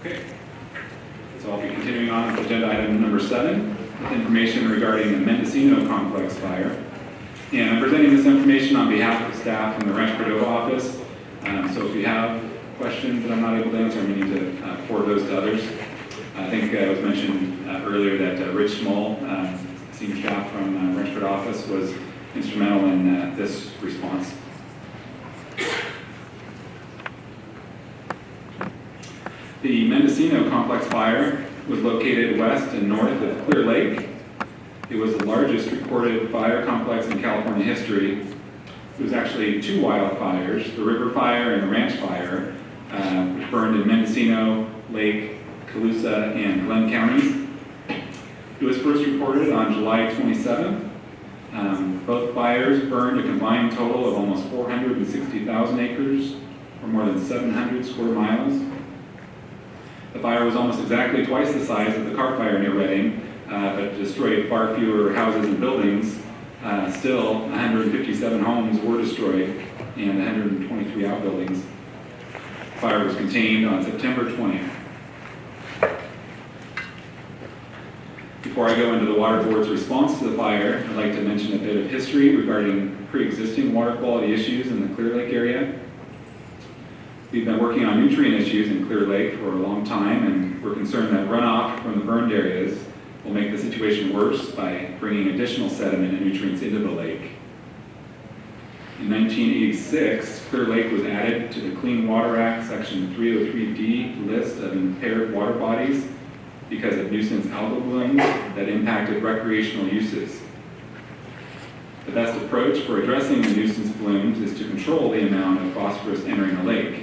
Okay, so I'll be continuing on with agenda item number 7, with information regarding the Mendocino Complex fire. And I'm presenting this information on behalf of staff in the Rancho Cordova office. So if you have questions that I'm not able to answer, I'm going to need to forward those to others. I think it was mentioned earlier that Rich Schmoll, senior staff from Rancho Cordova office, was instrumental in this response. The Mendocino Complex fire was located west and north of Clear Lake. It was the largest recorded fire complex in California history. It was actually 2 wildfires, the River Fire and the Ranch Fire, which burned in Mendocino, Lake, Colusa, and Glenn counties. It was first reported on July 27th. Both fires burned a combined total of almost 460,000 acres, or more than 700 square miles. The fire was almost exactly twice the size of the Carr Fire near Redding, but destroyed far fewer houses and buildings. Still, 157 homes were destroyed and 123 outbuildings. The fire was contained on September 20th. Before I go into the Water Board's response to the fire, I'd like to mention a bit of history regarding pre-existing water quality issues in the Clear Lake area. We've been working on nutrient issues in Clear Lake for a long time, and we're concerned that runoff from the burned areas will make the situation worse by bringing additional sediment and nutrients into the lake. In 1986, Clear Lake was added to the Clean Water Act Section 303D list of impaired water bodies because of nuisance algal blooms that impacted recreational uses. The best approach for addressing the nuisance blooms is to control the amount of phosphorus entering the lake.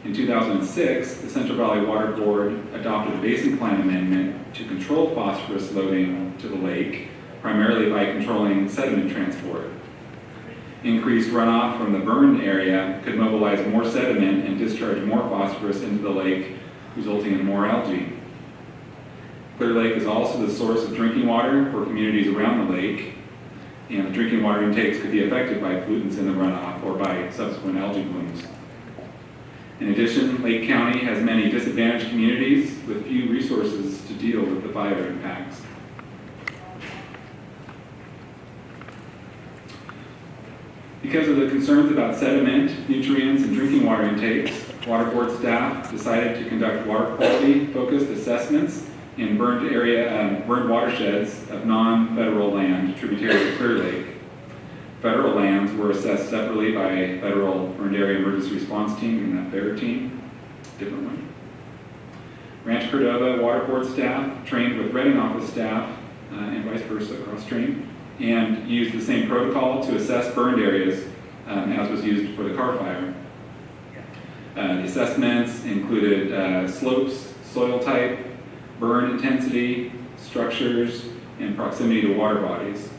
In 2006, the Central Valley Water Board adopted a basin plan amendment to control phosphorus loading to the lake, primarily by controlling sediment transport. Increased runoff from the burned area could mobilize more sediment and discharge more phosphorus into the lake, resulting in more algae. Clear Lake is also the source of drinking water for communities around the lake, and the drinking water intakes could be affected by pollutants in the runoff or by subsequent algae blooms. In addition, Lake County has many disadvantaged communities with few resources to deal with the fire impacts. Because of the concerns about sediment, nutrients, and drinking water intakes, Water Board staff decided to conduct water quality-focused assessments in burned watersheds of non-federal land tributary to Clear Lake. Federal lands were assessed separately by Federal Burned Area Emergency Response Team and that FAIR team, different one. Rancho Cordova Water Board staff trained with Redding office staff and vice versa, cross-trained, and used the same protocol to assess burned areas as was used for the Carr Fire. The assessments included slopes, soil type, burn intensity, structures, and proximity to water bodies.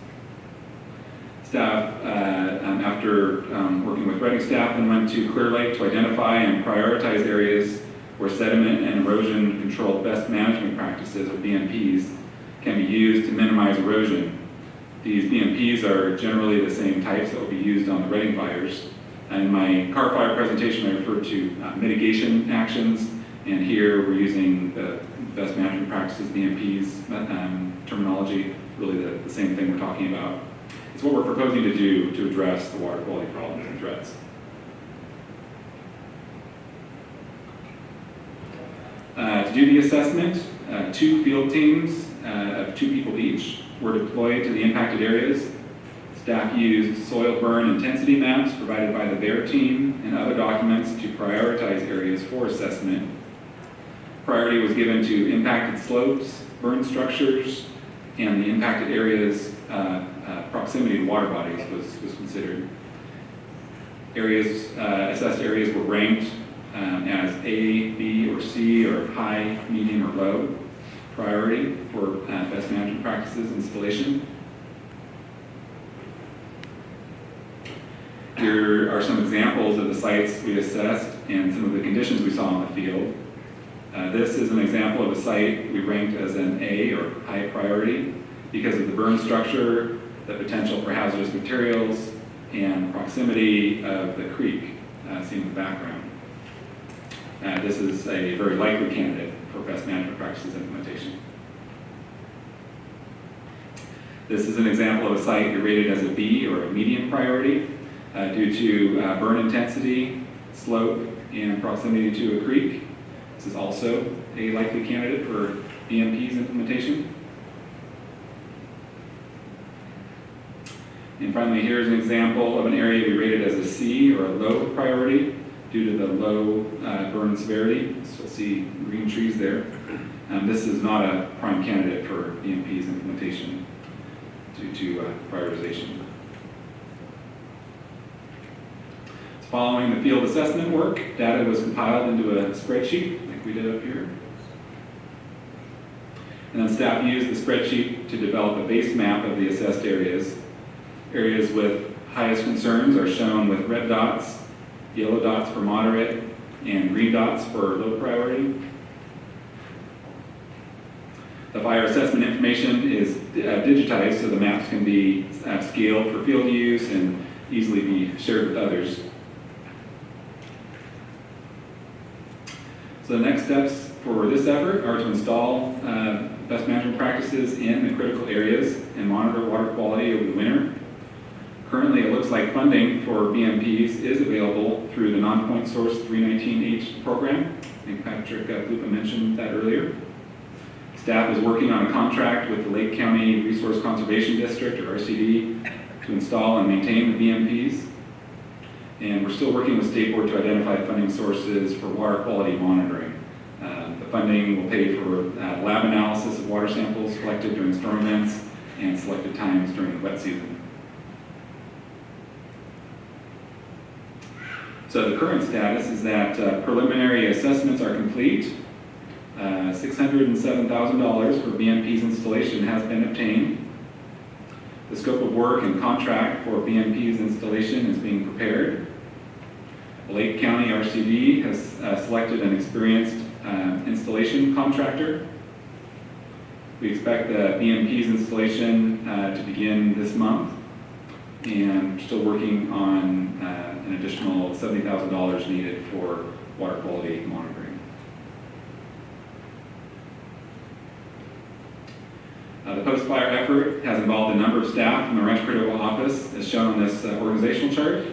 Staff, after working with Redding staff, then went to Clear Lake to identify and prioritize areas where sediment and erosion controlled best management practices, or BMPs, can be used to minimize erosion. These BMPs are generally the same types that will be used on the Redding fires. In my Carr Fire presentation, I referred to mitigation actions, and here we're using the best management practices, BMPs terminology, really the same thing we're talking about. It's what we're proposing to do to address the water quality problems and threats. To do the assessment, 2 field teams of 2 people each were deployed to the impacted areas. Staff used soil burn intensity maps provided by the BEAR team and other documents to prioritize areas for assessment. Priority was given to impacted slopes, burn structures, and the impacted areas' proximity to water bodies was considered. Assessed areas were ranked as A, B, or C, or high, medium, or low priority for best management practices installation. Here are some examples of the sites we assessed and some of the conditions we saw in the field. This is an example of a site we ranked as an A, or high priority, because of the burn structure, the potential for hazardous materials, and proximity of the creek seen in the background. this is a very likely candidate for best management practices implementation. This is an example of a site rated as a B, or a medium priority, due to burn intensity, slope, and proximity to a creek. This is also a likely candidate for BMP's implementation. And finally, here's an example of an area we rated as a C, or a low priority, due to the low burn severity. Still see green trees there. This is not a prime candidate for BMP's implementation due to prioritization. Following the field assessment work, data was compiled into a spreadsheet, like we did up here. And then staff used the spreadsheet to develop a base map of the assessed areas. Areas with highest concerns are shown with red dots, yellow dots for moderate, and green dots for low priority. The fire assessment information is digitized so the maps can be scaled for field use and easily be shared with others. So the next steps for this effort are to install best management practices in the critical areas and monitor water quality over the winter. Currently, it looks like funding for BMPs is available through the non-point source 319H program. I think Patrick Lupa mentioned that earlier. Staff is working on a contract with the Lake County Resource Conservation District, or RCD, to install and maintain the BMPs. And we're still working with State Board to identify funding sources for water quality monitoring. The funding will pay for lab analysis of water samples collected during storm events and selected times during the wet season. So the current status is that preliminary assessments are complete. $607,000 for BMP's installation has been obtained. The scope of work and contract for BMP's installation is being prepared. The Lake County RCD has selected an experienced installation contractor. We expect the BMP's installation to begin this month, and we're still working on an additional $70,000 needed for water quality monitoring. The post-fire effort has involved a number of staff from the Rancho Cordova office, as shown on this organizational chart.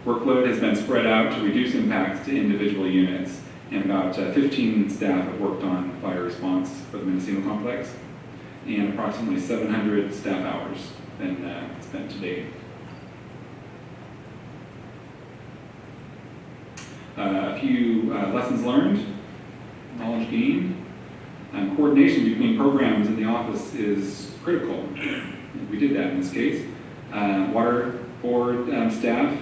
Workload has been spread out to reduce impacts to individual units, and about 15 staff have worked on fire response for the Mendocino complex, and approximately 700 staff hours been spent to date. A few lessons learned, knowledge gained. Coordination between programs in the office is critical. We did that in this case. Water board staff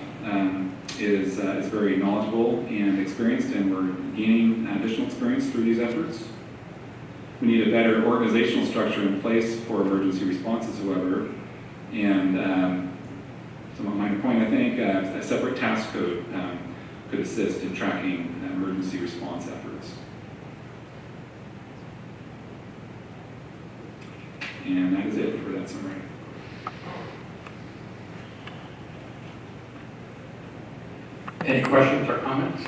is very knowledgeable and experienced, and we're gaining additional experience through these efforts. We need a better organizational structure in place for emergency responses, however, and somewhat minor point, I think, a separate task code could assist in tracking emergency response efforts. And that is it for that summary. Any questions or comments?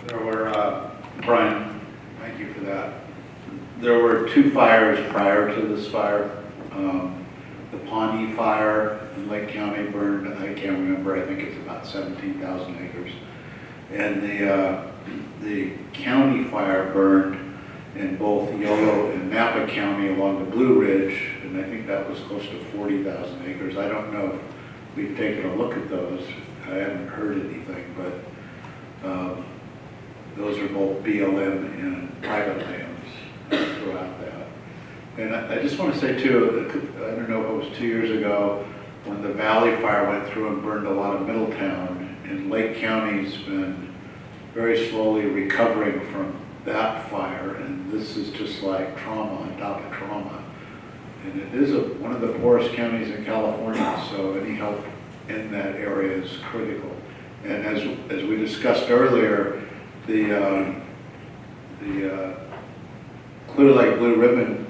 There were, Brian, thank you for that. There were 2 fires prior to this fire. The Pawnee fire in Lake County burned, I can't remember, I think it's about 17,000 acres. And the county fire burned in both Yolo and Napa County along the Blue Ridge, and I think that was close to 40,000 acres. I don't know if we've taken a look at those. I haven't heard anything, but those are both BLM and private lands throughout that. And I just want to say too, I don't know if it was 2 years ago, when the Valley Fire went through and burned a lot of Middletown, and Lake County's been very slowly recovering from that fire, and this is just like trauma on top of trauma. And it is one of the poorest counties in California, so any help in that area is critical. And as we discussed earlier, the Clear Lake Blue Ribbon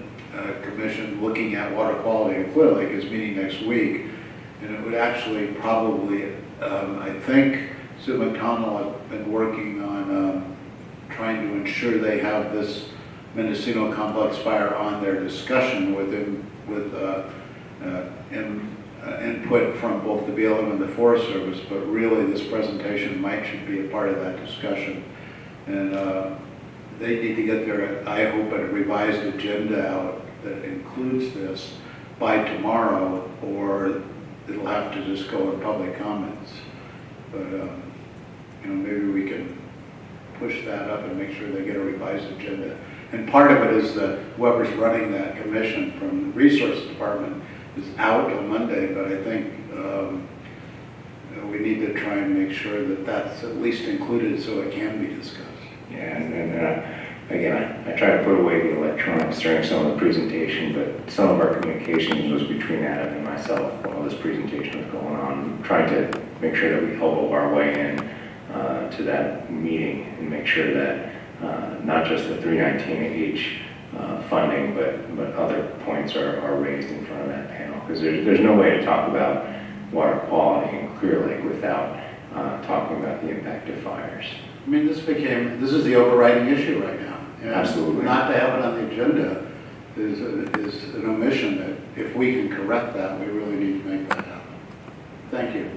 Commission looking at water quality in Clear Lake is meeting next week, and it would actually probably, I think Sue McConnell has been working on trying to ensure they have this Mendocino Complex fire on their discussion with input from both the BLM and the Forest Service, but really this presentation should be a part of that discussion. And they need to get their, I hope, a revised agenda out that includes this by tomorrow, or it'll have to just go in public comments. But maybe we can push that up and make sure they get a revised agenda. And part of it is that whoever's running that commission from the Resource Department is out on Monday, but I think we need to try and make sure that that's at least included so it can be discussed. Yeah, and again, I try to put away the electronics during some of the presentation, but some of our communications was between Adam and myself while this presentation was going on, trying to make sure that we elbow our way in to that meeting and make sure that not just the 319H funding, but other points are raised in front of that panel, because there's no way to talk about water quality in Clear Lake without talking about the impact of fires. I mean, this is the overriding issue right now. And Absolutely. Not to have it on the agenda is an omission that if we can correct that, we really need to make that happen. Thank you.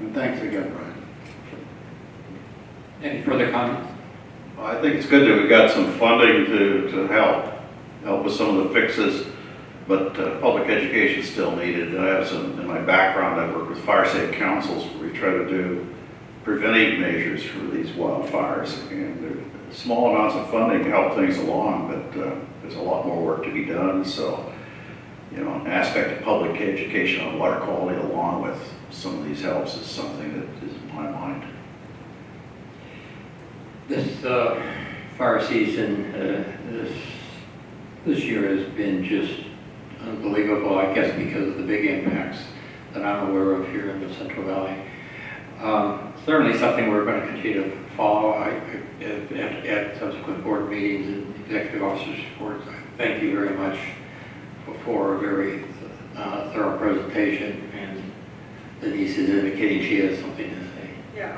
And thanks again, Brian. Any further comments? Well, I think it's good that we got some funding to help with some of the fixes, but public education is still needed. I have some, in my background, I work with fire safe councils where we try to do preventive measures for these wildfires, and small amounts of funding help things along, but there's a lot more work to be done. So, an aspect of public education on water quality along with some of these helps is something that is in my mind. This fire season this year has been just unbelievable, I guess, because of the big impacts that I'm aware of here in the Central Valley. Certainly something we're going to continue to follow at subsequent board meetings and executive officers' reports. I thank you very much for a very thorough presentation, and Denise is indicating she has something to say. Yeah,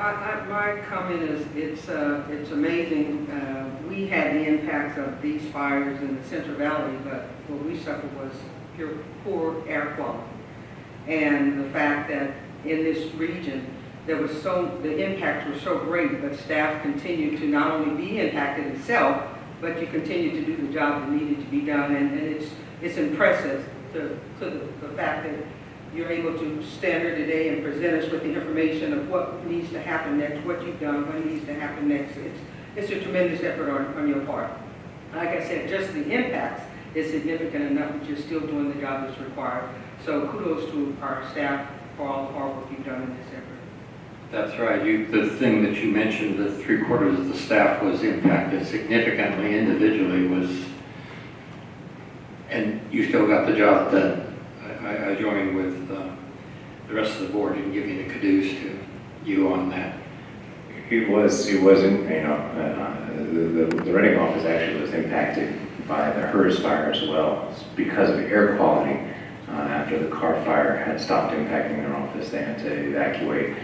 my comment is it's amazing. We had the impacts of these fires in the Central Valley, but what we suffered was poor air quality. And the fact that in this region, the impacts were so great, but staff continued to not only be impacted itself, but you continue to do the job that needed to be done. And it's impressive to the fact that you're able to stand here today and present us with the information of what needs to happen next, what you've done, what needs to happen next. It's a tremendous effort on your part. Like I said, just the impacts is significant enough that you're still doing the job that's required. So kudos to our staff for all the hard work you've done in this effort. That's right. The thing that you mentioned, that 3/4 of the staff was impacted significantly individually, and you still got the job done. I join with the rest of the board in giving the kudos to you on that. It wasn't, the Reading office actually was impacted by the HERS fire as well. Because of air quality, after the car fire had stopped impacting their office, they had to evacuate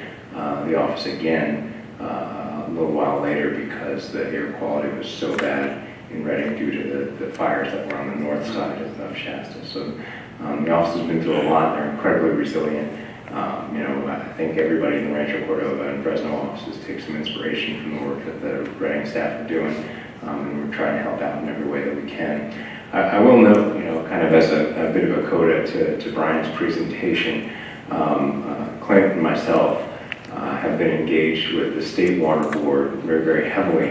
the office again a little while later because the air quality was so bad in Reading due to the fires that were on the north side of Shasta. So the office has been through a lot. They're incredibly resilient. I think everybody in the Rancho Cordova and Fresno offices take some inspiration from the work that the Reading staff are doing, and we're trying to help out in every way that we can. I will note, kind of as a bit of a coda to Brian's presentation, Clint and myself have been engaged with the State Water Board very, very heavily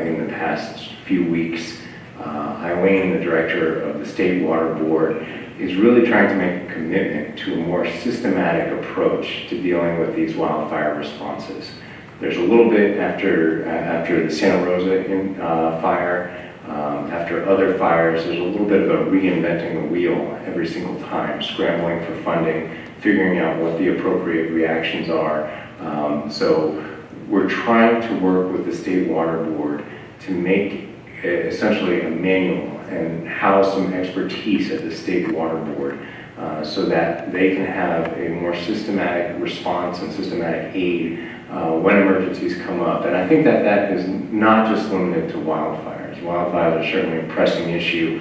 in the past few weeks. Eileen, the director of the State Water Board, is really trying to make a commitment to a more systematic approach to dealing with these wildfire responses. There's a little bit after the Santa Rosa fire, after other fires, there's a little bit of a reinventing the wheel every single time, scrambling for funding, figuring out what the appropriate reactions are. So we're trying to work with the State Water Board to make essentially a manual and house some expertise at the State Water Board so that they can have a more systematic response and systematic aid when emergencies come up. And I think that that is not just limited to wildfires. Wildfires are certainly a pressing issue.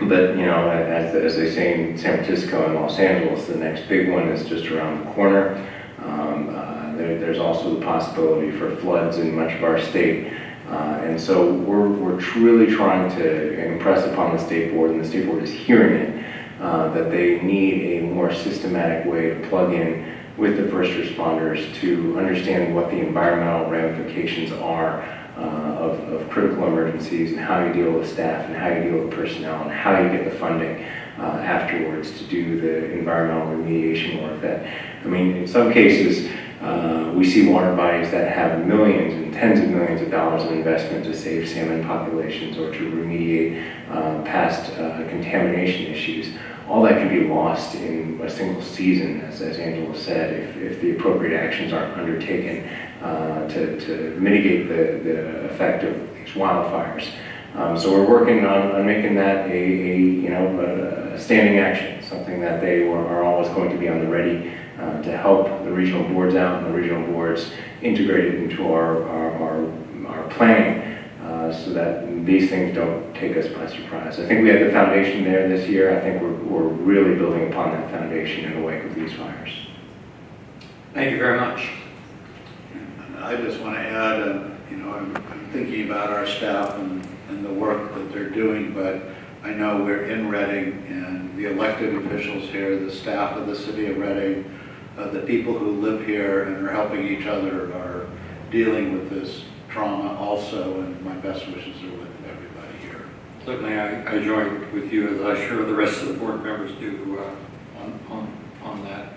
But, you know, as they say in San Francisco and Los Angeles, the next big one is just around the corner. There's also the possibility for floods in much of our state. And so we're really trying to impress upon the state board, and the state board is hearing it, that they need a more systematic way to plug in with the first responders to understand what the environmental ramifications are of critical emergencies, and how you deal with staff, and how you deal with personnel, and how you get the funding afterwards to do the environmental remediation work. That, I mean, in some cases, we see water bodies that have millions and tens of millions of dollars in investment to save salmon populations or to remediate past contamination issues. All that can be lost in a single season, as Angela said, if the appropriate actions aren't undertaken to mitigate the effect of these wildfires. So we're working on making that a standing action, something that they are always going to be on the ready to help the regional boards out, and the regional boards integrate it into our planning so that these things don't take us by surprise. I think we had the foundation there this year. I think we're really building upon that foundation in the wake of these fires. Thank you very much. I just want to add, I'm thinking about our staff and the work that they're doing, but I know we're in Reading, and the elected officials here, the staff of the city of Reading, the people who live here and are helping each other are dealing with this trauma also, and my best wishes are with everybody here. Certainly, I join with you, as I'm sure the rest of the board members do on that.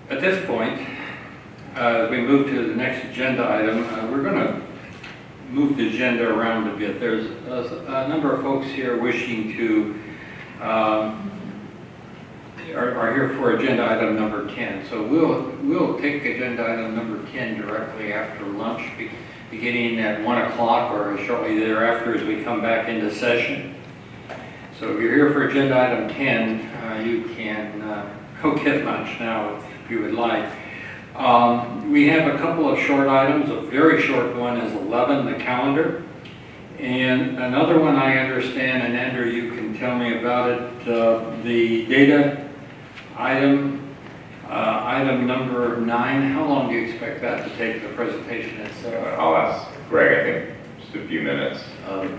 At this point, as we move to the next agenda item, we're going to move the agenda around a bit. There's a number of folks here wishing to are here for agenda item number 10. So we'll take agenda item number 10 directly after lunch, beginning at 1 o'clock or shortly thereafter as we come back into session. So if you're here for agenda item 10, you can go get lunch now if you would like. We have a couple of short items. A very short one is 11, the calendar. And another one I understand, and Andrew, you can tell me about it, the data item number 9. How long do you expect that to take, the presentation itself? I'll ask Greg, I think, just a few minutes.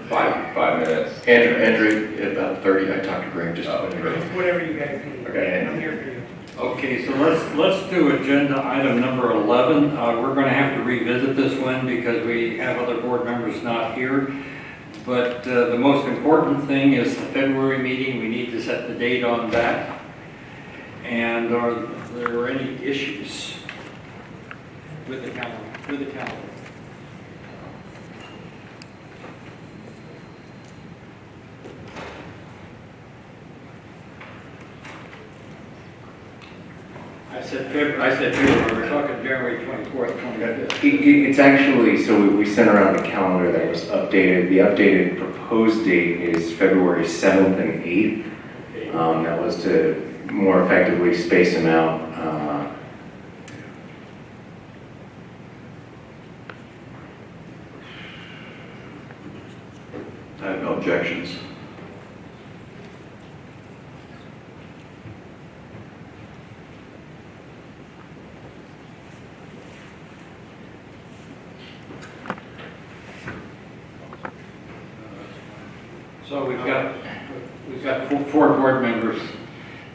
5 minutes. Andrew, about 30. I talked to Greg just a minute ago. Whatever you guys need. Okay. I'm here for you. Okay, so let's do agenda item number 11. We're going to have to revisit this one because we have other board members not here. But the most important thing is the February meeting. We need to set the date on that. And are there any issues with the calendar? I said February. We're talking January 24th, 25th. It's actually, so we sent around a calendar that was updated. The updated proposed date is February 7th and 8th. That was to more effectively space them out. I have no objections. So we've got 4 board members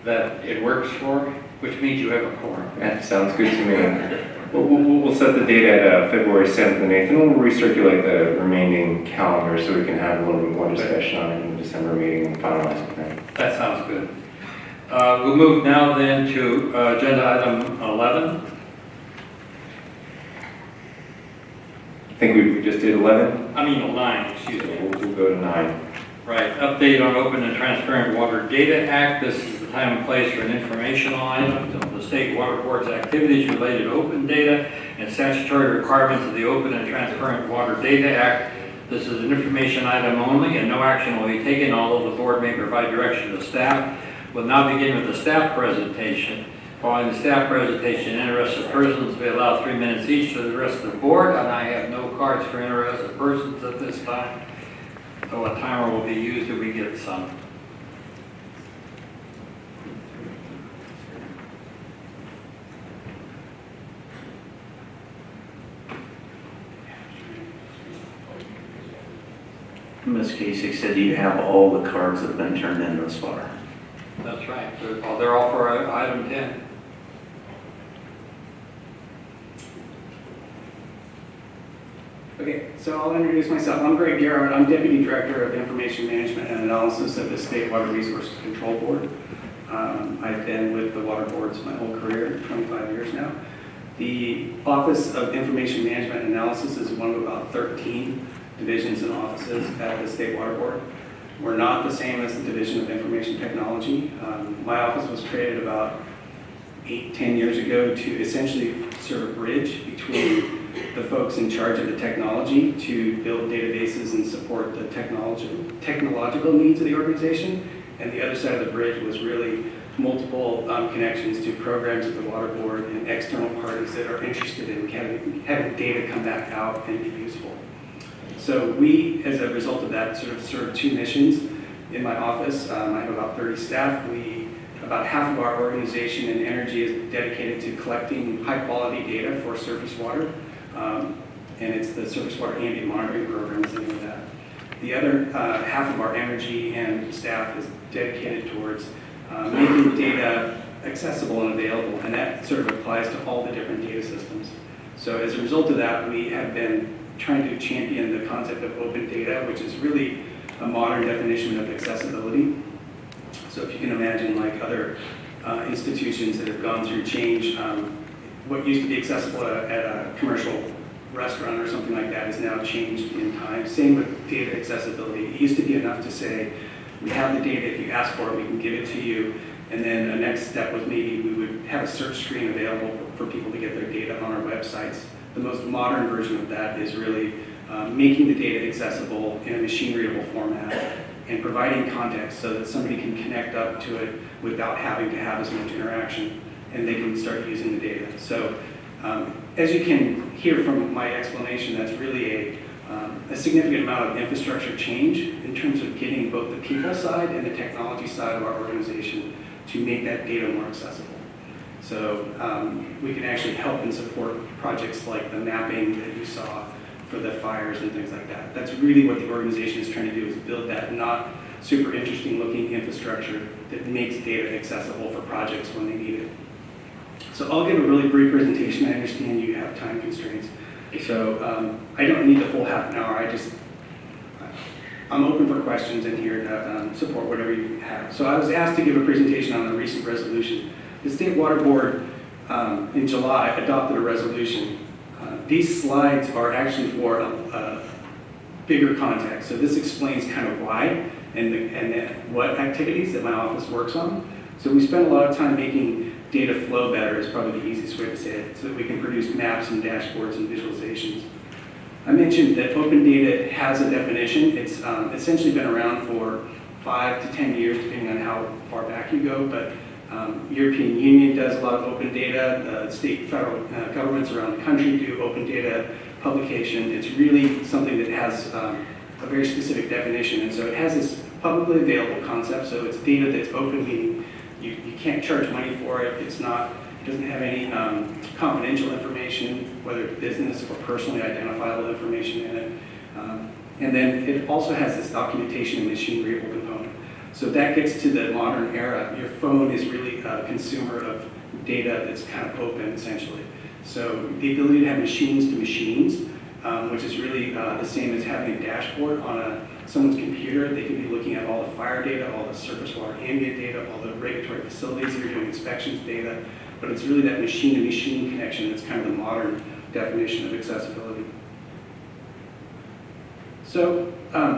that it works for, which means you have a quorum. That sounds good to me. We'll set the date at February 7th and 8th, and we'll recirculate the remaining calendar so we can have a little bit more discussion on it in the December meeting and finalize it. That sounds good. We'll move now then to agenda item 11. I think we just did 11. I mean 9, excuse me. We'll go to 9. Right, update on Open and Transparent Water Data Act. This is the time and place for an informational item on the state water board's activities related to open data and statutory requirements of the Open and Transparent Water Data Act. This is an information item only, and no action will be taken, although the board may provide direction to staff. We'll now begin with the staff presentation. Following the staff presentation, interested persons will be allowed 3 minutes each to the rest of the board, and I have no cards for interested persons at this time, so a timer will be used if we get some. Ms. Kasich said you have all the cards that have been turned in thus far. That's right. They're all for item 10. Okay, so I'll introduce myself. I'm Garrod. I'm Deputy Director of Information Management and Analysis of the State Water Resources Control Board. I've been with the water boards my whole career, 25 years now. The Office of Information Management and Analysis is one of about 13 divisions and offices at the State Water Board. We're not the same as the Division of Information Technology. My office was created about 8-10 years ago to essentially serve a bridge between the folks in charge of the technology to build databases and support the technological needs of the organization. And the other side of the bridge was really multiple connections to programs at the water board and external parties that are interested in having data come back out and be useful. So we, as a result of that, sort of serve two missions in my office. I have about 30 staff. About half of our organization and energy is dedicated to collecting high-quality data for surface water, and it's the Surface Water Ambient Monitoring Program is the name of that. The other half of our energy and staff is dedicated towards making data accessible and available, and that sort of applies to all the different data systems. So as a result of that, we have been trying to champion the concept of open data, which is really a modern definition of accessibility. So if you can imagine, like other institutions that have gone through change, what used to be accessible at a commercial restaurant or something like that is now changed in time. Same with data accessibility. It used to be enough to say, we have the data, if you ask for it, we can give it to you. And then the next step was maybe we would have a search screen available for people to get their data on our websites. The most modern version of that is really making the data accessible in a machine-readable format and providing context so that somebody can connect up to it without having to have as much interaction, and they can start using the data. So as you can hear from my explanation, that's really a significant amount of infrastructure change in terms of getting both the people side and the technology side of our organization to make that data more accessible. So we can actually help and support projects like the mapping that you saw for the fires and things like that. That's really what the organization is trying to do, is build that not super interesting looking infrastructure that makes data accessible for projects when they need it. So I'll give a really brief presentation. I understand you have time constraints. So I don't need the full half an hour. I'm open for questions in here to support whatever you have. So I was asked to give a presentation on a recent resolution. The State Water Board in July adopted a resolution. These slides are actually for a bigger context. So this explains kind of why and what activities that my office works on. So we spend a lot of time making data flow better, is probably the easiest way to say it, so that we can produce maps and dashboards and visualizations. I mentioned that open data has a definition. It's essentially been around for 5 to 10 years, depending on how far back you go, but European Union does a lot of open data. State, federal governments around the country do open data publication. It's really something that has a very specific definition, and so it has this publicly available concept. So it's data that's open, meaning you can't charge money for it. It doesn't have any confidential information, whether it's business or personally identifiable information in it. And then it also has this documentation and machine readable component. So that gets to the modern era. Your phone is really a consumer of data that's kind of open, essentially. So the ability to have machines to machines, which is really the same as having a dashboard on someone's computer. They can be looking at all the fire data, all the surface water ambient data, all the regulatory facilities that are doing inspections data. But it's really that machine-to-machine connection that's kind of the modern definition of accessibility. So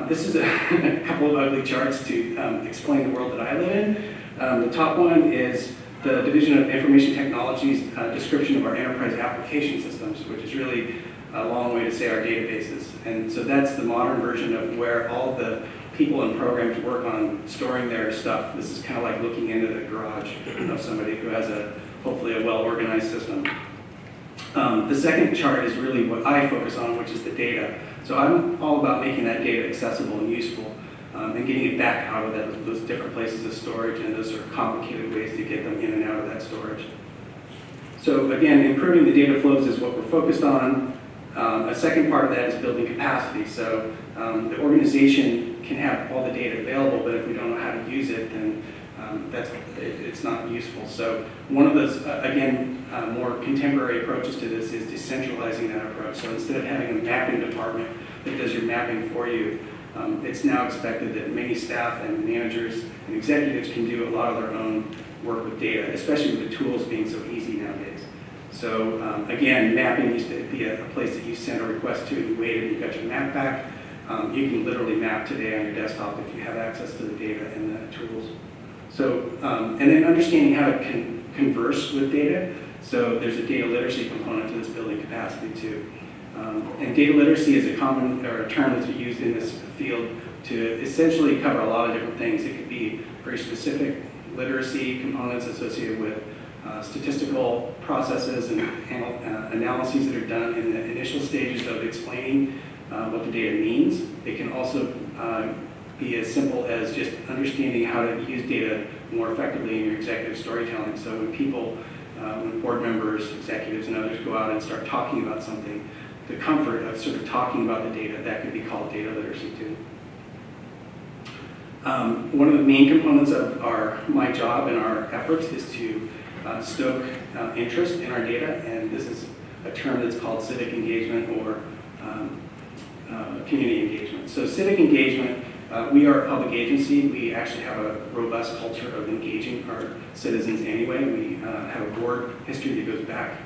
this is a couple of ugly charts to explain the world that I live in. The top one is the Division of Information Technology's description of our enterprise application systems, which is really a long way to say our databases. And so that's the modern version of where all the people and programs work on storing their stuff. This is kind of like looking into the garage of somebody who has a hopefully a well-organized system. The second chart is really what I focus on, which is the data. So I'm all about making that data accessible and useful, and getting it back out of those different places of storage, and those are complicated ways to get them in and out of that storage. So again, improving the data flows is what we're focused on. A second part of that is building capacity. So the organization can have all the data available, but if we don't know how to use it, then it's not useful. So one of those, more contemporary approaches to this is decentralizing that approach. So instead of having a mapping department that does your mapping for you, it's now expected that many staff and managers and executives can do a lot of their own work with data, especially with the tools being so easy nowadays. So again, mapping used to be a place that you sent a request to, you waited, you got your map back. You can literally map today on your desktop if you have access to the data and the tools. So, and then understanding how to converse with data. So there's a data literacy component to this building capacity too. And data literacy is a common or a term that's used in this field to essentially cover a lot of different things. It could be very specific literacy components associated with statistical processes and analyses that are done in the initial stages of explaining what the data means. It can also be as simple as just understanding how to use data more effectively in your executive storytelling. So when people, when board members, executives, and others go out and start talking about something, the comfort of sort of talking about the data, that could be called data literacy too. One of the main components of my job and our efforts is to stoke interest in our data, and this is a term that's called civic engagement or community engagement. So civic engagement, we are a public agency. We actually have a robust culture of engaging our citizens anyway. We have a board history that goes back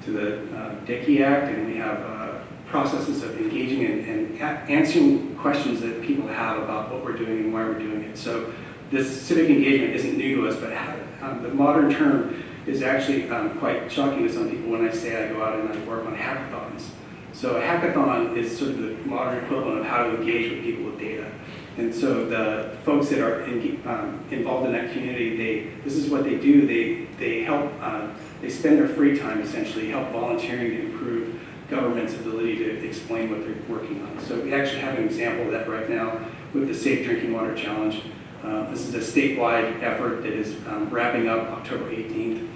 to the Dickey Act, and we have processes of engaging and answering questions that people have about what we're doing and why we're doing it. So this civic engagement isn't new to us, but the modern term is actually quite shocking to some people when I say I go out and I work on hackathons. So a hackathon is sort of the modern equivalent of how to engage with people with data. And so the folks that are involved in that community, this is what they do. They help, they spend their free time essentially help volunteering to improve government's ability to explain what they're working on. So we actually have an example of that right now with the Safe Drinking Water Challenge. This is a statewide effort that is wrapping up October 18th.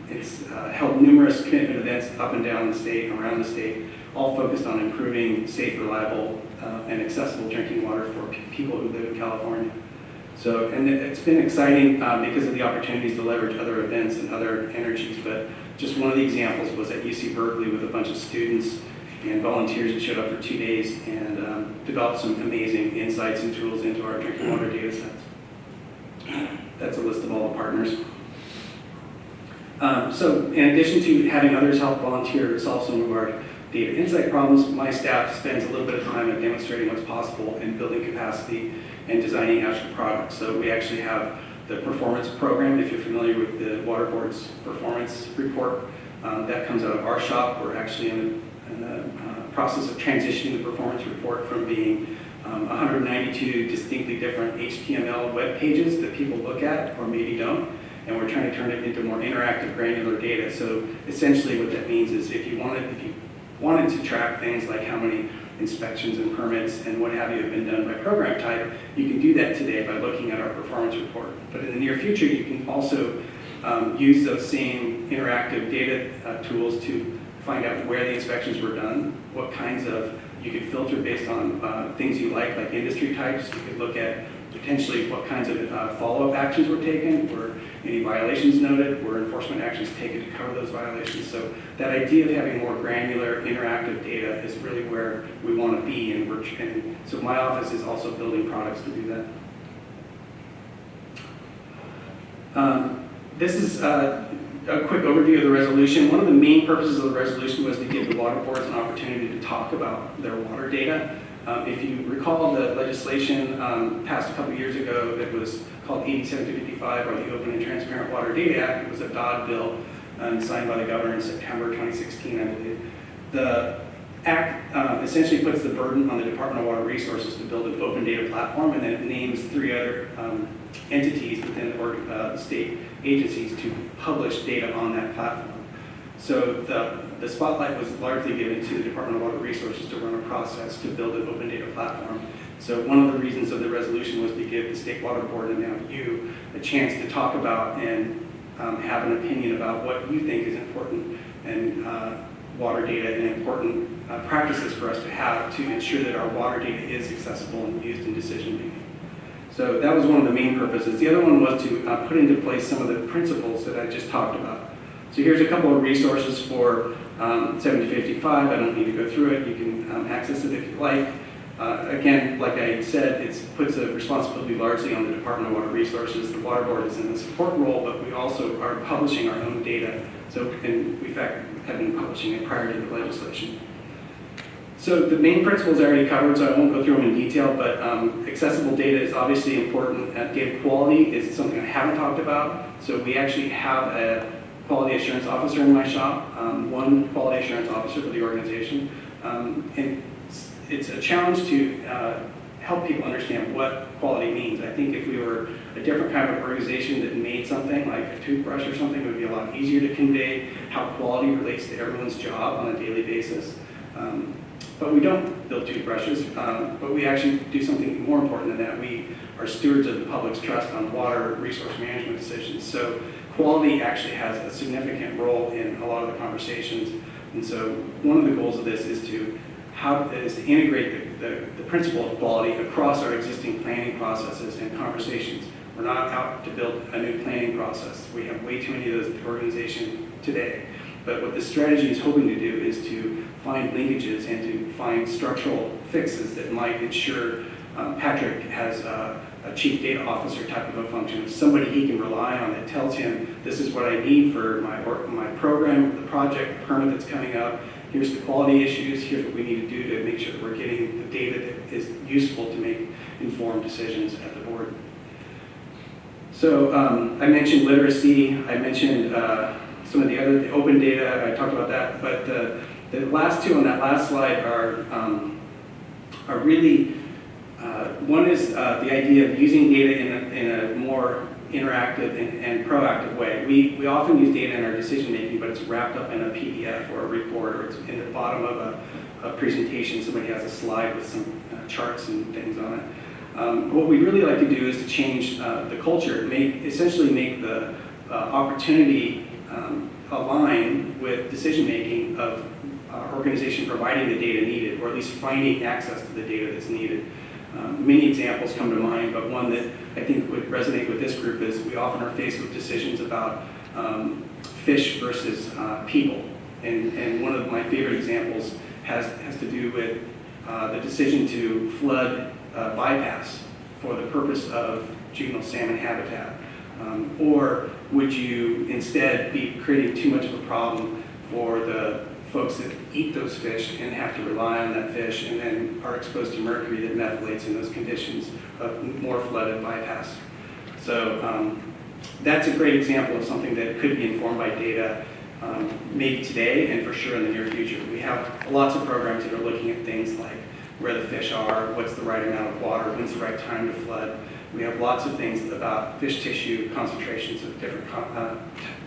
It's held numerous commitment events up and down the state, around the state, all focused on improving safe, reliable, and accessible drinking water for people who live in California. So, and it's been exciting because of the opportunities to leverage other events and other energies, but just one of the examples was at UC Berkeley with a bunch of students and volunteers that showed up for 2 days and developed some amazing insights and tools into our drinking water data sets. That's a list of all the partners. So in addition to having others help volunteer to solve some of our data insight problems, my staff spends a little bit of time in demonstrating what's possible in building capacity and designing actual products. So we actually have the performance program, if you're familiar with the Water Board's performance report, that comes out of our shop. We're actually in the process of transitioning the performance report from being 192 distinctly different HTML web pages that people look at or maybe don't, and we're trying to turn it into more interactive, granular data. So essentially what that means is if you wanted to track things like how many inspections and permits and what have you have been done by program type, you can do that today by looking at our performance report. But in the near future, you can also use those same interactive data tools to find out where the inspections were done, what kinds of, you could filter based on things you like industry types. You could look at potentially what kinds of follow-up actions were taken, were any violations noted, were enforcement actions taken to cover those violations. So that idea of having more granular interactive data is really where we want to be, and so my office is also building products to do that. This is a quick overview of the resolution. One of the main purposes of the resolution was to give the water boards an opportunity to talk about their water data. If you recall the legislation passed a couple years ago that was called 87-55, or the Open and Transparent Water Data Act, it was a Dodd bill signed by the governor in September 2016, I believe. The act essentially puts the burden on the Department of Water Resources to build an open data platform, and then it names 3 other entities within the state agencies to publish data on that platform. So the spotlight was largely given to the Department of Water Resources to run a process to build an open data platform. So one of the reasons of the resolution was to give the State Water Board and now you a chance to talk about and have an opinion about what you think is important and water data and important practices for us to have to ensure that our water data is accessible and used in decision making. So that was one of the main purposes. The other one was to put into place some of the principles that I just talked about. So here's a couple of resources for 7055. I don't need to go through it. You can access it if you like. Again, like I said, it puts a responsibility largely on the Department of Water Resources. The Water Board is in the support role, but we also are publishing our own data. So, and we in fact have been publishing it prior to the legislation. So the main principles I already covered, so I won't go through them in detail, but accessible data is obviously important. Data quality is something I haven't talked about. So we actually have a quality assurance officer in my shop, one quality assurance officer for the organization. And it's a challenge to help people understand what quality means. I think if we were a different kind of organization that made something like a toothbrush or something, it would be a lot easier to convey how quality relates to everyone's job on a daily basis. But we don't build toothbrushes, but we actually do something more important than that. We are stewards of the public's trust on water resource management decisions. So quality actually has a significant role in a lot of the conversations. And so one of the goals of this is to integrate the principle of quality across our existing planning processes and conversations. We're not out to build a new planning process. We have way too many of those in the organization today. But what the strategy is hoping to do is to find linkages and to find structural fixes that might ensure Patrick has a chief data officer type of a function, somebody he can rely on that tells him, this is what I need for my program, the project, the permit that's coming up. Here's the quality issues, here's what we need to do to make sure that we're getting the data that is useful to make informed decisions at the board. So I mentioned literacy, I mentioned some of the open data, I talked about that, but the last two on that last slide are really, one is the idea of using data in a more interactive and proactive way. We often use data in our decision making, but it's wrapped up in a PDF or a report, or it's in the bottom of a presentation. Somebody has a slide with some charts and things on it. What we'd really like to do is to change the culture, essentially make the opportunity align with decision making of our organization providing the data needed, or at least finding access to the data that's needed. Many examples come to mind, but one that I think would resonate with this group is we often are faced with decisions about fish versus people. And one of my favorite examples has to do with the decision to flood bypass for the purpose of juvenile salmon habitat. Or would you instead be creating too much of a problem for the folks that eat those fish and have to rely on that fish and then are exposed to mercury that methylates in those conditions of more flooded bypass. So that's a great example of something that could be informed by data maybe today and for sure in the near future. We have lots of programs that are looking at things like where the fish are, what's the right amount of water, when's the right time to flood. We have lots of things about fish tissue concentrations of different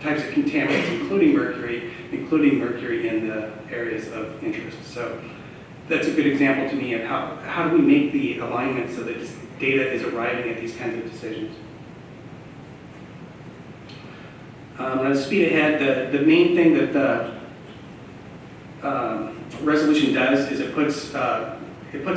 types of contaminants, including mercury in the areas of interest. So that's a good example to me of how do we make the alignment so that this data is arriving at these kinds of decisions. Let's speed ahead. The main thing that the resolution does is it puts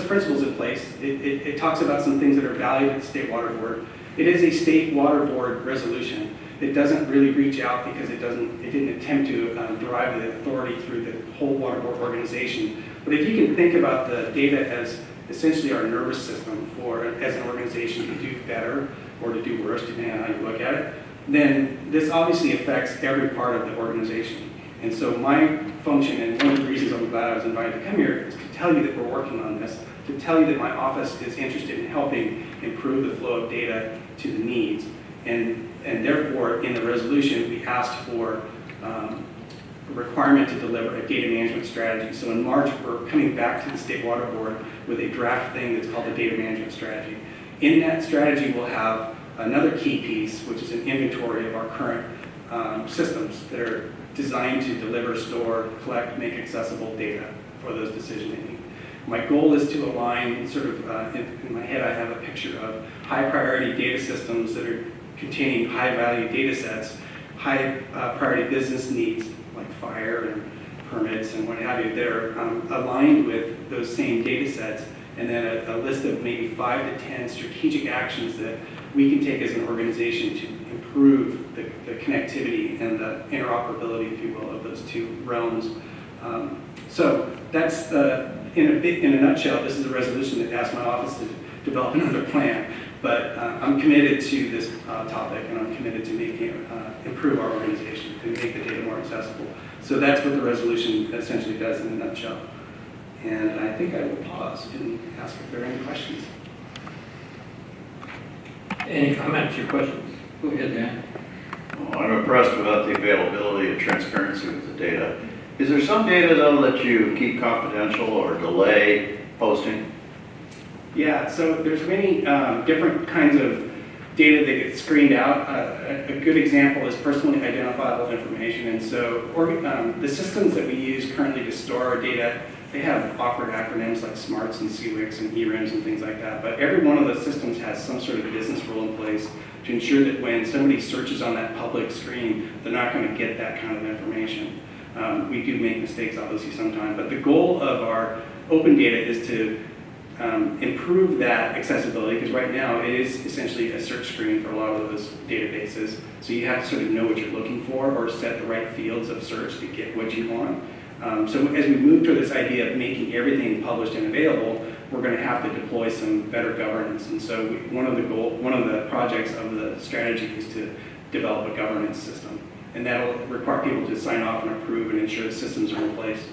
principles in place. It talks about some things that are valued at the State Water Board. It is a State Water Board resolution. It doesn't really reach out because it didn't attempt to derive the authority through the whole Water Board organization. But if you can think about the data as essentially our nervous system as an organization to do better or to do worse, depending on how you look at it, then this obviously affects every part of the organization. And so my function, and one of the reasons I'm glad I was invited to come here, is to tell you that we're working on this, to tell you that my office is interested in helping improve the flow of data to the needs. And therefore, in the resolution, we asked for requirement to deliver a data management strategy. So in March, we're coming back to the State Water Board with a draft thing that's called the data management strategy. In that strategy, we'll have another key piece, which is an inventory of our current systems that are designed to deliver, store, collect, make accessible data for those decision making. My goal is to align sort of, in my head I have a picture of high priority data systems that are containing high value data sets, high priority business needs like fire and permits and what have you that are aligned with those same data sets, and then a list of maybe 5 to 10 strategic actions that we can take as an organization to improve the connectivity and the interoperability, if you will, of those two realms. So that's, in a nutshell, this is a resolution that asks my office to develop another plan. But I'm committed to this topic, and I'm committed to making improve our organization and make the data more accessible. So that's what the resolution essentially does in a nutshell. And I think I will pause and ask if there are any questions. Any comments or questions? Go ahead, Dan. Well, I'm impressed about the availability and transparency with the data. Is there some data, though, that you keep confidential or delay posting? Yeah, so there's many different kinds of data that get screened out. A good example is personally identifiable information. And so the systems that we use currently to store our data, they have awkward acronyms like SMARTS and CWICs and ERIMs and things like that. But every one of those systems has some sort of business rule in place to ensure that when somebody searches on that public screen, they're not going to get that kind of information. We do make mistakes, obviously, sometimes. But the goal of our open data is to improve that accessibility, because right now it is essentially a search screen for a lot of those databases. So you have to sort of know what you're looking for or set the right fields of search to get what you want. So as we move to this idea of making everything published and available, we're going to have to deploy some better governance. And so one of the projects of the strategy is to develop a governance system. And that'll require people to sign off and approve and ensure the systems are in place.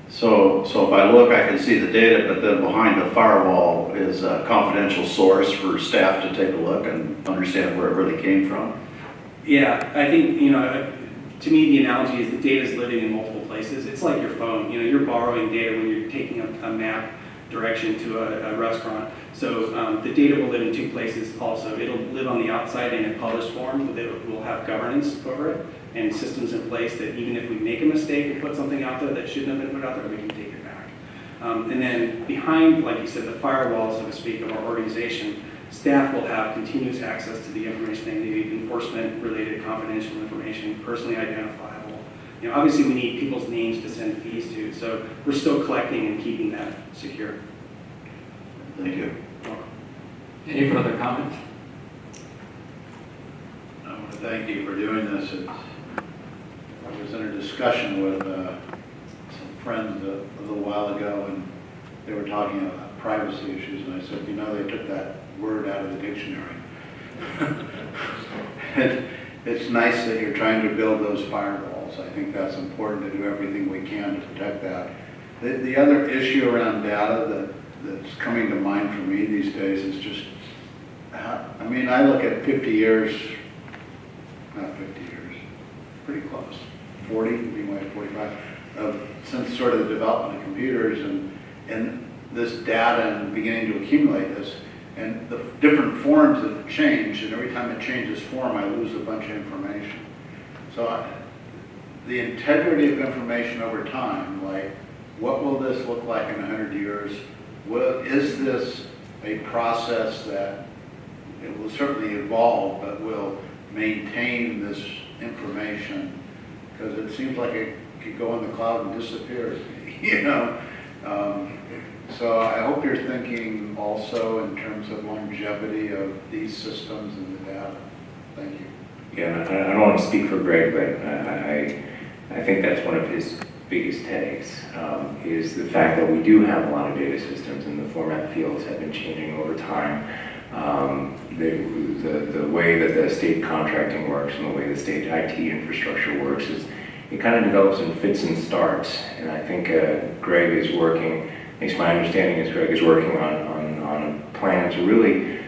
So if I look, I can see the data, but then behind the firewall is a confidential source for staff to take a look and understand where it really came from. Yeah, I think, to me the analogy is the data is living in multiple places. It's like your phone. You're borrowing data when you're taking a map direction to a restaurant. So the data will live in two places also. It'll live on the outside in a published form that will have governance over it and systems in place that even if we make a mistake and put something out there that shouldn't have been put out there, we can take it back. And then behind, like you said, the firewall, so to speak, of our organization, staff will have continuous access to the information they need, enforcement-related confidential information, personally identifiable. Obviously we need people's names to send fees to, so we're still collecting and keeping that secure. Thank you. Any further comments? I want to thank you for doing this. I was in a discussion with some friends a little while ago, and they were talking about privacy issues, and I said, they took that word out of the dictionary. It's nice that you're trying to build those firewalls. I think that's important to do everything we can to protect that. The other issue around data that's coming to mind for me these days is just, I look at 50 years, not 50 years, pretty close, 40, anyway, 45, since sort of the development of computers and this data and beginning to accumulate this, and the different forms that change, and every time it changes form, I lose a bunch of information. So the integrity of information over time, like what will this look like in 100 years? Is this a process that it will certainly evolve, but will maintain this information? Because it seems like it could go in the cloud and disappear, So I hope you're thinking also in terms of longevity of these systems and the data. Thank you. Yeah, I don't want to speak for Greg, but I think that's one of his biggest headaches, is the fact that we do have a lot of data systems and the format fields have been changing over time. The way that the state contracting works and the way the state IT infrastructure works is it kind of develops in fits and starts. And I think Greg is working, at least my understanding is Greg is working on a plan to really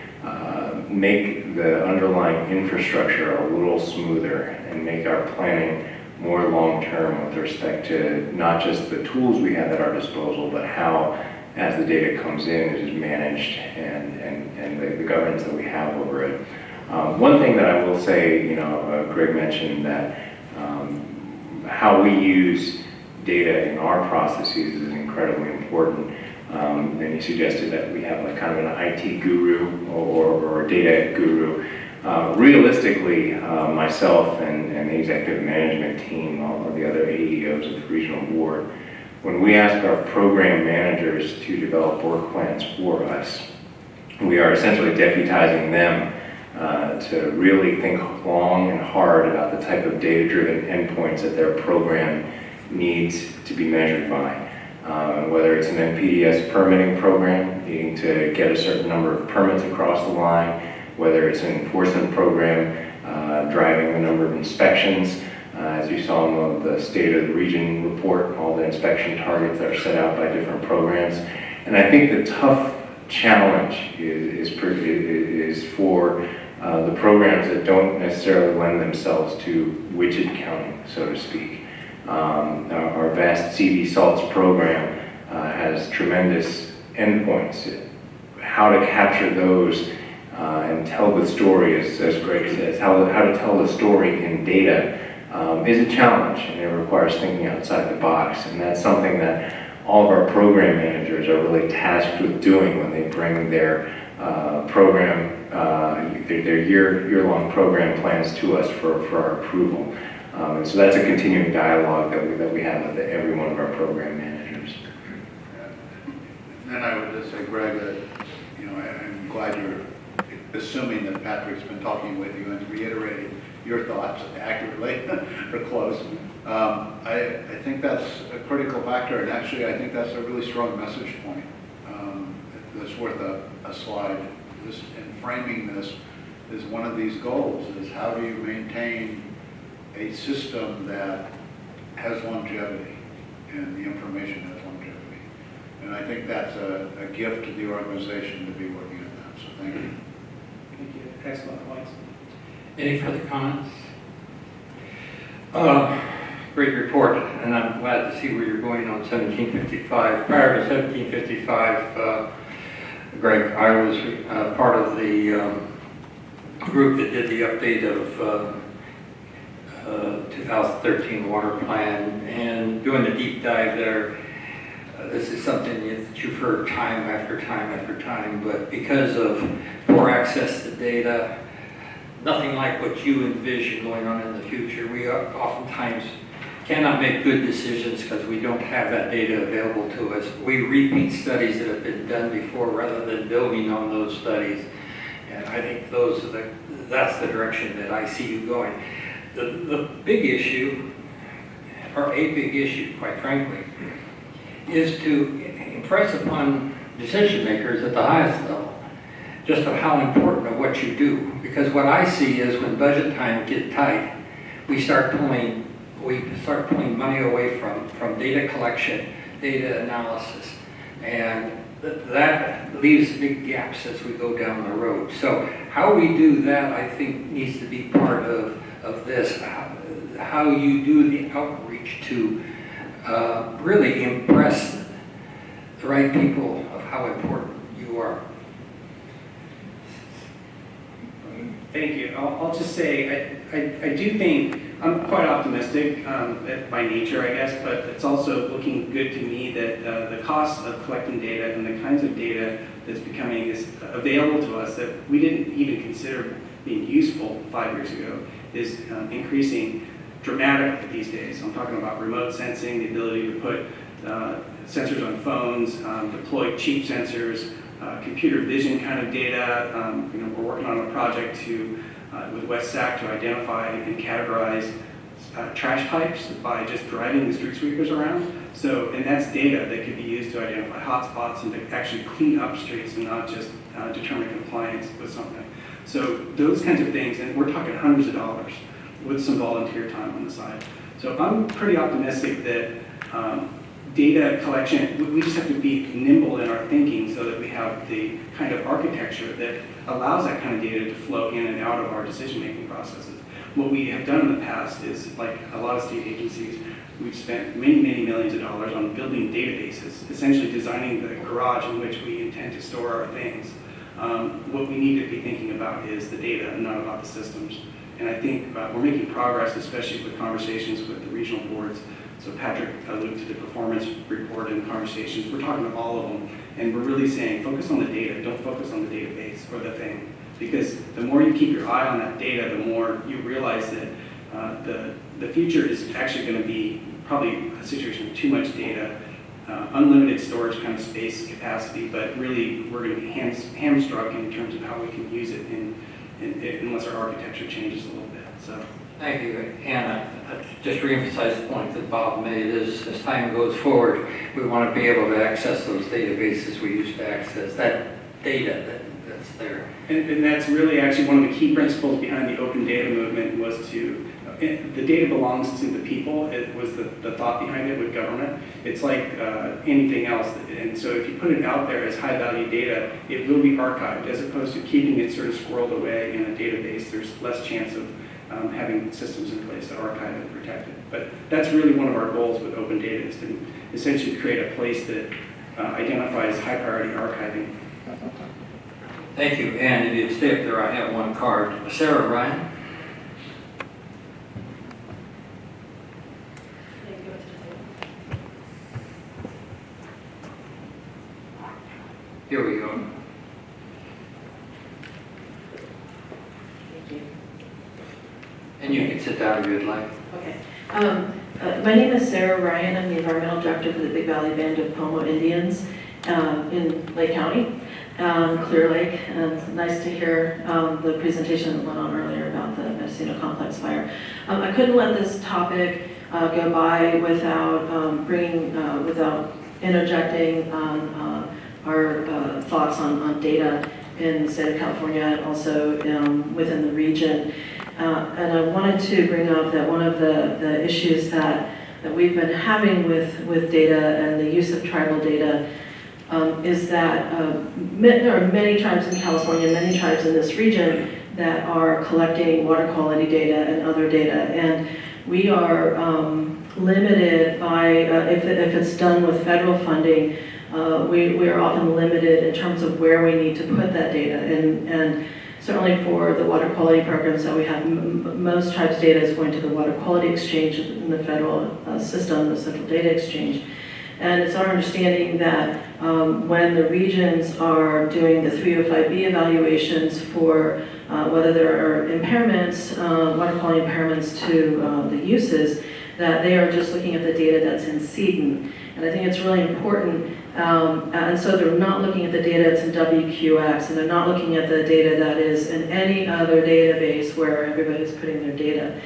make the underlying infrastructure a little smoother and make our planning more long-term with respect to not just the tools we have at our disposal, but how, as the data comes in, it is managed and the governance that we have over it. One thing that I will say, Greg mentioned that how we use data in our processes is incredibly important. And he suggested that we have like kind of an IT guru or a data guru. Realistically, myself and the executive management team, all of the other AEOs of the regional board, when we ask our program managers to develop work plans for us, we are essentially deputizing them to really think long and hard about the type of data-driven endpoints that their program needs to be measured by. Whether it's an NPDES permitting program, needing to get a certain number of permits across the line, whether it's an enforcement program, driving the number of inspections. As you saw in the State of the Region report, all the inspection targets that are set out by different programs. And I think the tough challenge is for the programs that don't necessarily lend themselves to widget counting, so to speak. Our vast CV salts program has tremendous endpoints. How to capture those and tell the story, as Greg says, how to tell the story in data is a challenge, and it requires thinking outside the box. And that's something that all of our program managers are really tasked with doing when they bring their program, their year-long program plans to us for our approval. And so that's a continuing dialogue that we have with every one of our program managers. And then I would just say, Greg, that I'm glad you're assuming that Patrick's been talking with you and reiterating your thoughts accurately or close. I think that's a critical factor, and actually I think that's a really strong message point that's worth a slide. And framing this is one of these goals, is how do you maintain a system that has longevity and the information has longevity. And I think that's a gift to the organization to be working on that, so thank you. Thank you. Excellent points. Any further comments? Great report, and I'm glad to see where you're going on 1755. Prior to 1755, Greg, I was part of the group that did the update of 2013 water plan, and doing a deep dive there. This is something that you've heard time after time after time, but because of poor access to data, nothing like what you envision going on in the future, we oftentimes cannot make good decisions because we don't have that data available to us. We repeat studies that have been done before rather than building on those studies. And I think that's the direction that I see you going. The big issue, or a big issue, quite frankly, is to impress upon decision makers at the highest level just of how important of what you do. Because what I see is when budget time gets tight, we start pulling money away from data collection, data analysis, and that leaves big gaps as we go down the road. So how we do that, I think, needs to be part of this, how you do the outreach to really impress the right people of how important you are. Thank you. I'll just say, I do think, I'm quite optimistic by nature, I guess, but it's also looking good to me that the cost of collecting data and the kinds of data that's becoming available to us that we didn't even consider being useful 5 years ago is increasing dramatically these days. I'm talking about remote sensing, the ability to put sensors on phones, deploy cheap sensors, computer vision kind of data. We're working on a project with West SAC to identify and categorize trash types by just driving the street sweepers around. So, and that's data that could be used to identify hotspots and to actually clean up streets and not just determine compliance with something. So those kinds of things, and we're talking hundreds of dollars with some volunteer time on the side. So I'm pretty optimistic that data collection, we just have to be nimble in our thinking so that we have the kind of architecture that allows that kind of data to flow in and out of our decision-making processes. what we have done in the past is, like a lot of state agencies, we've spent many, many millions of dollars on building databases, essentially designing the garage in which we intend to store our things. What we need to be thinking about is the data and not about the systems. And I think we're making progress, especially with conversations with the regional boards. So Patrick alluded to the performance report and conversations. We're talking to all of them, and we're really saying, focus on the data, don't focus on the database or the thing. Because the more you keep your eye on that data, the more you realize that the future is actually going to be probably a situation with too much data, unlimited storage kind of space capacity, but really we're going to be hamstrung in terms of how we can use it unless our architecture changes a little bit. So. Thank you, and just reemphasize the point that Bob made is as time goes forward, we want to be able to access those databases we used to access, that data that's there. And that's really actually one of the key principles behind the open data movement was to, the data belongs to the people. It was the thought behind it with government. It's like anything else. And so if you put it out there as high value data, it will be archived as opposed to keeping it sort of squirreled away in a database. There's less chance of having systems in place to archive and protect it. But that's really one of our goals with open data is to essentially create a place that identifies high priority archiving. Thank you, and if you stay up there, I have one card. Sarah Ryan? Here we go. Thank you. And you can sit down if you'd like. Okay. My name is Sarah Ryan. I'm the environmental director for the Big Valley Band of Pomo Indians in Lake County, Clear Lake. And it's nice to hear the presentation that went on earlier about the Mendocino Complex fire. I couldn't let this topic go by without without interjecting on our thoughts on data in the state of California and also within the region. And I wanted to bring up that one of the issues that we've been having with data and the use of tribal data is that there are many tribes in California, many tribes in this region that are collecting water quality data and other data. And we are limited by, if it's done with federal funding, we are often limited in terms of where we need to put that data. And certainly for the water quality programs that we have, most tribes' data is going to the Water Quality Exchange in the federal system, the Central Data Exchange. And it's our understanding that when the regions are doing the 305B evaluations for whether there are impairments, water quality impairments to the uses, that they are just looking at the data that's in CEDN. And I think it's really important. And so they're not looking at the data that's in WQX, and they're not looking at the data that is in any other database where everybody's putting their data.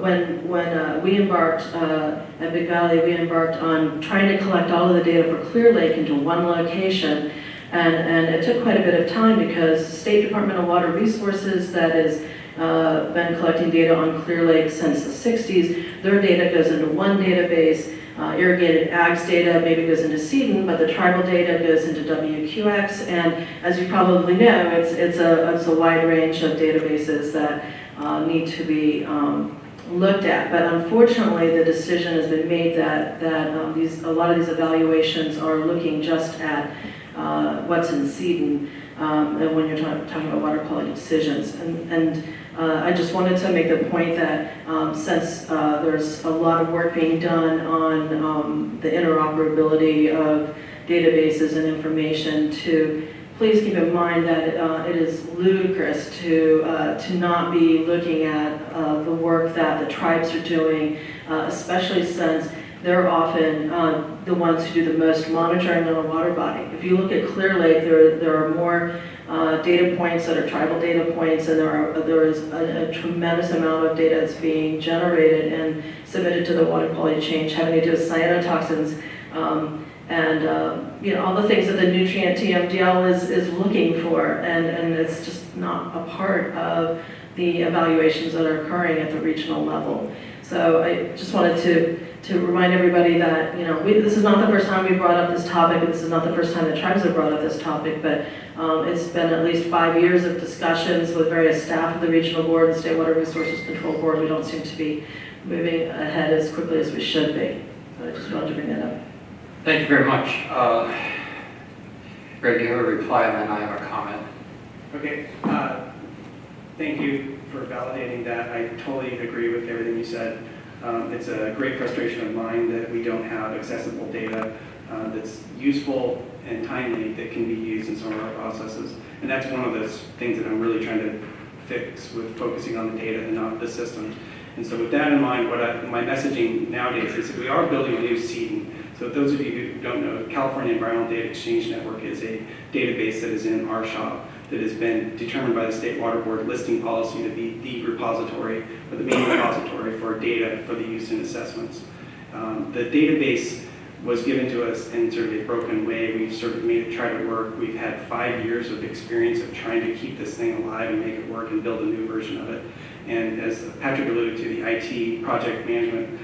When we embarked at Big Valley, we embarked on trying to collect all of the data for Clear Lake into one location. And it took quite a bit of time because State Department of Water Resources that has been collecting data on Clear Lake since the 60s, their data goes into one database. Irrigated ags data maybe goes into CEDN, but the tribal data goes into WQX. And as you probably know, it's a wide range of databases that need to be looked at. But unfortunately, the decision has been made that a lot of these evaluations are looking just at what's in CEDN, and when you're talking about water quality decisions. And I just wanted to make the point that since there's a lot of work being done on the interoperability of databases and information, to please keep in mind that it is ludicrous to not be looking at the work that the tribes are doing, especially since they're often the ones who do the most monitoring on a water body. If you look at Clear Lake, there are more data points that are tribal data points, and there is a tremendous amount of data that's being generated and submitted to the water quality change having to do with cyanotoxins and all the things that the nutrient TMDL is looking for, and it's just not a part of the evaluations that are occurring at the regional level. So I just wanted to to remind everybody that, this is not the first time we brought up this topic, and this is not the first time the tribes have brought up this topic, but it's been at least 5 years of discussions with various staff of the regional board and state water resources control board. We don't seem to be moving ahead as quickly as we should be. So I just wanted to bring that up. Thank you very much. Greg, you have a reply, and then I have a comment. Okay, thank you for validating that. I totally agree with everything you said. It's a great frustration of mine that we don't have accessible data that's useful and timely that can be used in some of our processes. And that's one of those things that I'm really trying to fix with focusing on the data and not the system. And so with that in mind, my messaging nowadays is that we are building a new CEDN. So those of you who don't know, California Environmental Data Exchange Network is a database that is in our shop that has been determined by the State Water Board listing policy to be the repository or the main repository for data for the use in assessments. The database was given to us in sort of a broken way. We've sort of made it try to work. We've had 5 years of experience of trying to keep this thing alive and make it work and build a new version of it. And as Patrick alluded to, the IT project management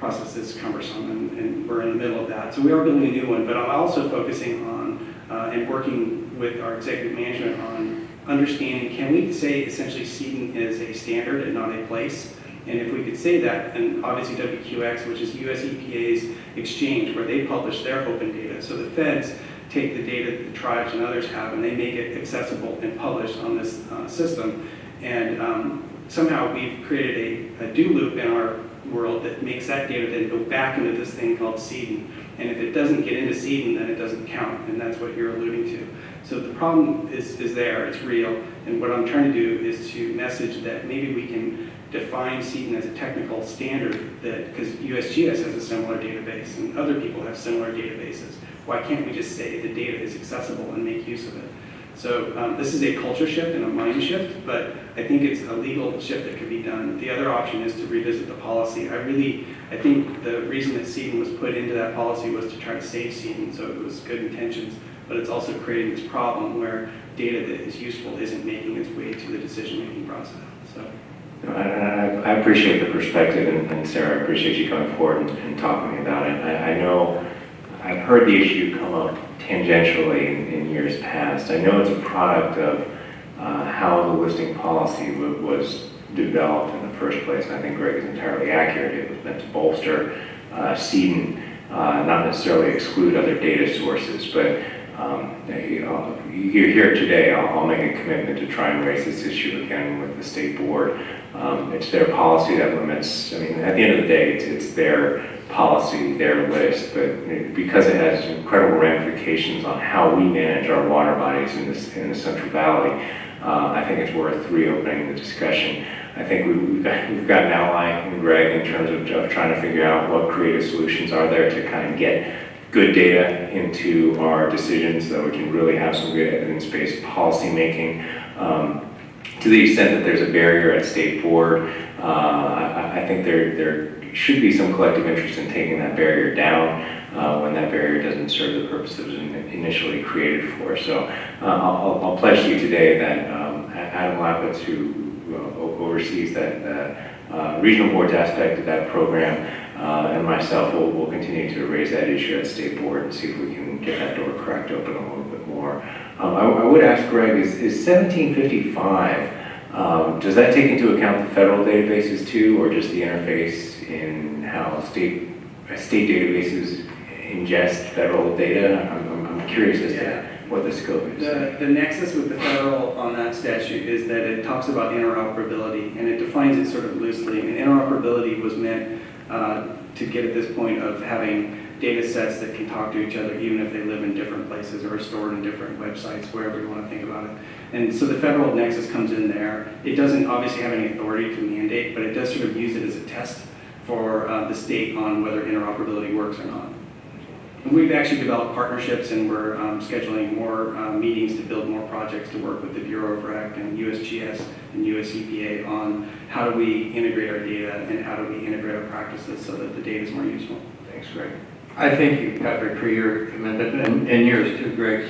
process is cumbersome, and we're in the middle of that. So we are building a new one, but I'm also focusing on and working with our executive management on understanding, can we say essentially CEDN is a standard and not a place? And if we could say that, and obviously WQX, which is US EPA's exchange, where they publish their open data. So the feds take the data that the tribes and others have, and they make it accessible and published on this system. And somehow we've created a do loop in our world that makes that data then go back into this thing called CEDN. And if it doesn't get into CEDN, then it doesn't count, and that's what you're alluding to. So the problem is there, it's real, and what I'm trying to do is to message that maybe we can define CEDN as a technical standard, that because USGS has a similar database and other people have similar databases. Why can't we just say the data is accessible and make use of it? So this is a culture shift and a mind shift, but I think it's a legal shift that could be done. The other option is to revisit the policy. I think the reason that CEDN was put into that policy was to try to save CEDN, so it was good intentions, but it's also creating this problem where data that is useful isn't making its way to the decision-making process. So. I appreciate the perspective, and Sarah, I appreciate you coming forward and talking about it. I know I've heard the issue come up tangentially in years past. I know it's a product of how the listing policy was developed in the first place, and I think Greg is entirely accurate. It was meant to bolster CEDN, not necessarily exclude other data sources, but you're here today. I'll make a commitment to try and raise this issue again with the state board. It's their policy that limits, at the end of the day, it's their policy, their list, but because it has incredible ramifications on how we manage our water bodies in the Central Valley, I think it's worth reopening the discussion. I think we've got an ally in Greg in terms of trying to figure out what creative solutions are there to kind of get good data into our decisions so that we can really have some good evidence-based policy making. To the extent that there's a barrier at state board, I think there should be some collective interest in taking that barrier down when that barrier doesn't serve the purpose it was initially created for. So I'll pledge to you today that Adam Lapitz, who oversees that regional board's aspect of that program, and myself will continue to raise that issue at state board and see if we can get that door cracked open a little bit more. I would ask Greg, is 1755, does that take into account the federal databases too, or just the interface in how state databases ingest federal data? I'm curious as to what the scope is. The nexus with the federal on that statute is that it talks about interoperability, and it defines it sort of loosely. And interoperability was meant to get at this point of having data sets that can talk to each other even if they live in different places or are stored in different websites, wherever you want to think about it. And so the federal nexus comes in there. It doesn't obviously have any authority to mandate, but it does sort of use it as a test for the state on whether interoperability works or not. And we've actually developed partnerships, and we're scheduling more meetings to build more projects to work with the Bureau of Rec and USGS and US EPA on how do we integrate our data and how do we integrate our practices so that the data is more useful. Thanks, Greg. I thank you, Patrick, for your commitment, and yours too, Greg.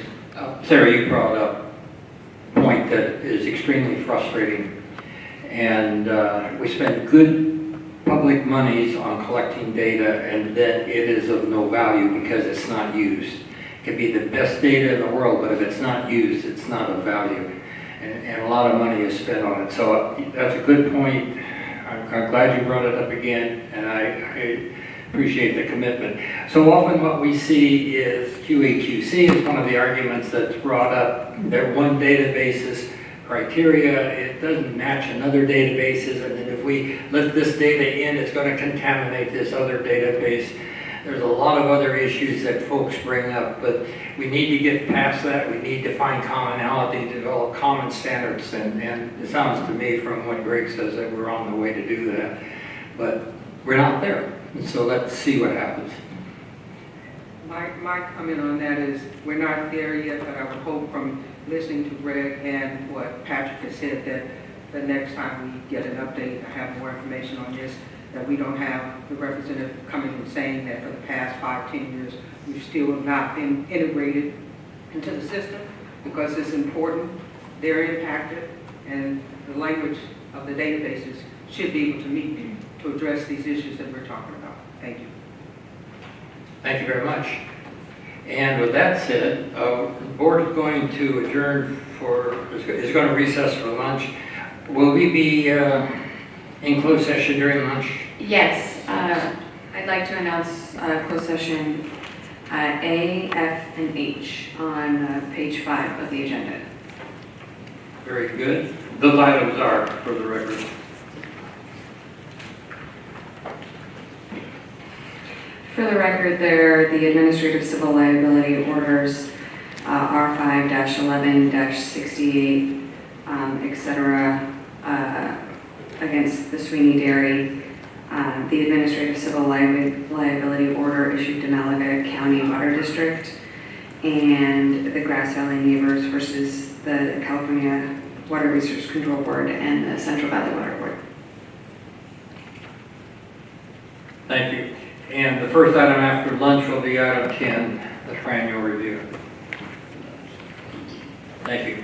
Sarah, you brought up a point that is extremely frustrating, and we spent good public monies on collecting data and then it is of no value because it's not used. It could be the best data in the world, but if it's not used, it's not of value. And a lot of money is spent on it. So that's a good point. I'm glad you brought it up again, and I appreciate the commitment. So often what we see is QA/QC is one of the arguments that's brought up. They're one database's criteria, it doesn't match another database's, and then if we let this data in, it's going to contaminate this other database. There's a lot of other issues that folks bring up, but we need to get past that. We need to find commonality, develop common standards, and it sounds to me from what Greg says that we're on the way to do that, but we're not there. So let's see what happens. My comment on that is, we're not there yet, but I would hope from listening to Greg and what Patrick has said, that the next time we get an update, I have more information on this, that we don't have the representative coming and saying that for the past 5-10 years, we've still not been integrated into the system, because it's important, they're impacted, and the language of the databases should be able to meet to address these issues that we're talking about. Thank you. Thank you very much. And with that said, the board is going to adjourn is going to recess for lunch. Will we be in closed session during lunch? Yes, I'd like to announce closed session A, F, and H on page 5 of the agenda. Very good. Those items are, for the record. For the record, they're the administrative civil liability orders, R5-11-68, etc., against the Sweeney Dairy, the administrative civil liability order issued to Malaga County Water District, and the Grass Valley Neighbors versus the California Water Resource Control Board and the Central Valley Water Board. Thank you. And the first item after lunch will be item 10, the triennial review. Thank you.